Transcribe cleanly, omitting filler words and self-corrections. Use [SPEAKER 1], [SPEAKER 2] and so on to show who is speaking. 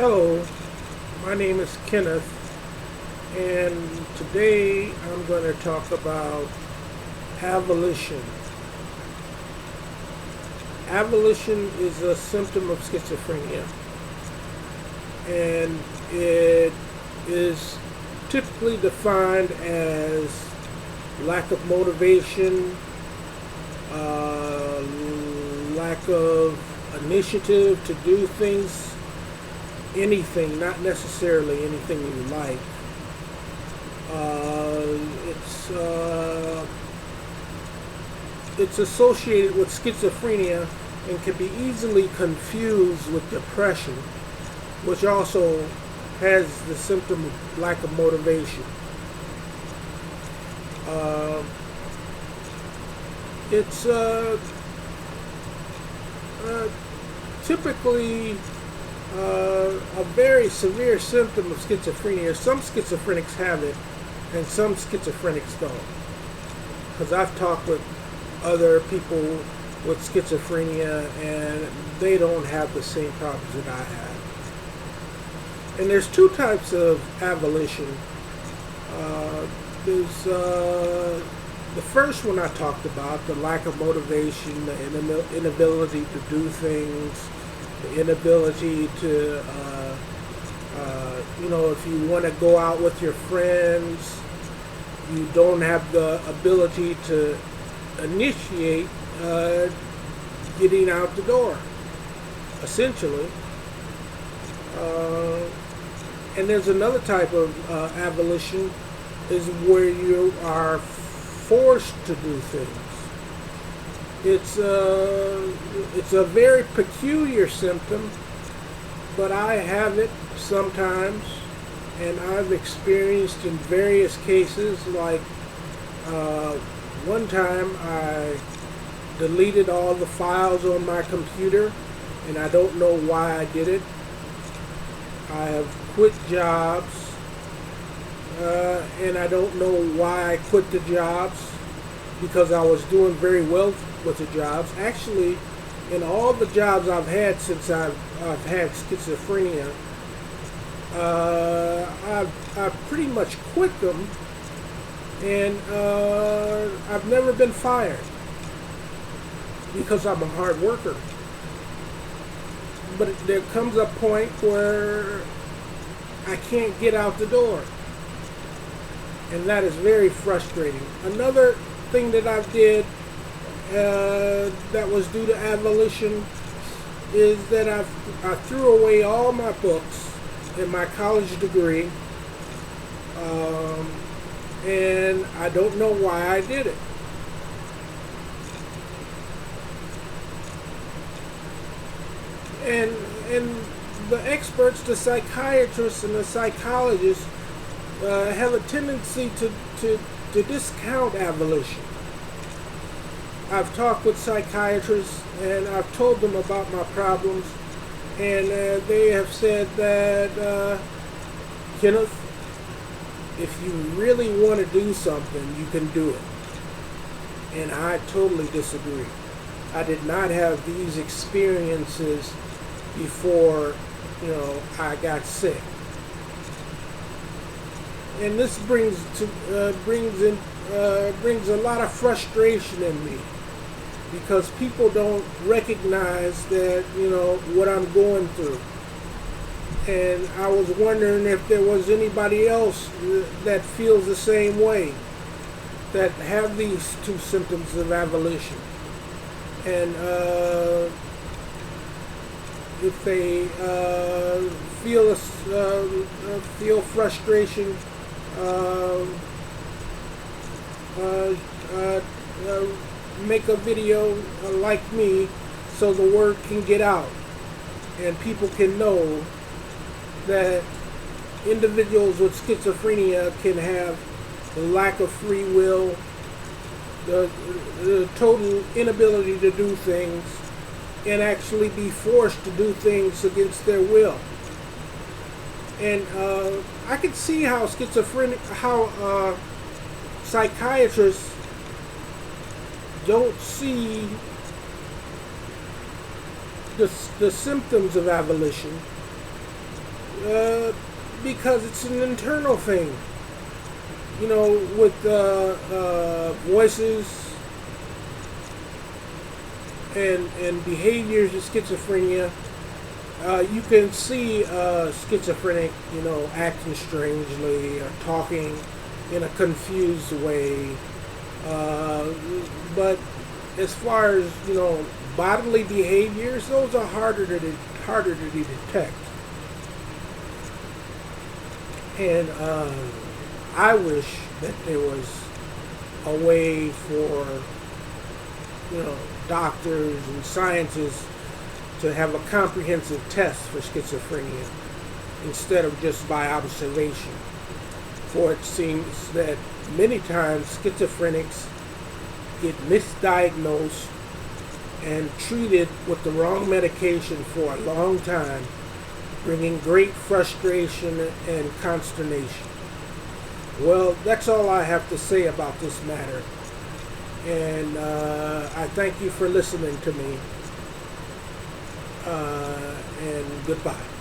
[SPEAKER 1] Hello, my name is Kenneth, and today I'm going to talk about avolition. Avolition is a symptom of schizophrenia, and it is typically defined as lack of motivation, lack of initiative to do things, anything, not necessarily anything you like. Uh, it's it's associated with schizophrenia and can be easily confused with depression, which also has the symptom of lack of motivation. Uh, it's typically a very severe symptom of schizophrenia. Some schizophrenics have it, and some schizophrenics don't. Because I've talked with other people with schizophrenia, and they don't have the same problems that I have. And there's two types of avolition. There's the first one I talked about, the lack of motivation, the inability to do things, the inability to, if you want to go out with your friends, you don't have the ability to initiate getting out the door, essentially. And there's another type of avolition, is where you are forced to do things. It's a very peculiar symptom, but I have it sometimes, and I've experienced in various cases. Like one time, I deleted all the files on my computer, and I don't know why I did it. I have quit jobs, and I don't know why I quit the jobs, because I was doing very well with the jobs. Actually, in all the jobs I've had since I've had schizophrenia, I've pretty much quit them, and I've never been fired because I'm a hard worker. But there comes a point where I can't get out the door, and that is very frustrating. Another thing that I did that was due to avolition is that I threw away all my books and my college degree, and I don't know why I did it. And the experts, the psychiatrists and the psychologists have a tendency to discount avolition. I've talked with psychiatrists, and I've told them about my problems, and they have said that, Kenneth, if you really want to do something, you can do it. And I totally disagree. I did not have these experiences before, I got sick. And this brings a lot of frustration in me, because people don't recognize that, what I'm going through. And I was wondering if there was anybody else that feels the same way, that have these two symptoms of avolition. And if they feel frustration, make a video like me, so the word can get out and people can know that individuals with schizophrenia can have the lack of free will, the total inability to do things, and actually be forced to do things against their will. And I can see how psychiatrists don't see the symptoms of avolition, because it's an internal thing. You know, with voices and behaviors of schizophrenia, you can see schizophrenic, you know, acting strangely or talking in a confused way. But as far as, you know, bodily behaviors, those are harder to detect. And I wish that there was a way for, you know, doctors and scientists to have a comprehensive test for schizophrenia instead of just by observation. For it seems that many times schizophrenics get misdiagnosed and treated with the wrong medication for a long time, bringing great frustration and consternation. Well, that's all I have to say about this matter. And I thank you for listening to me. And goodbye.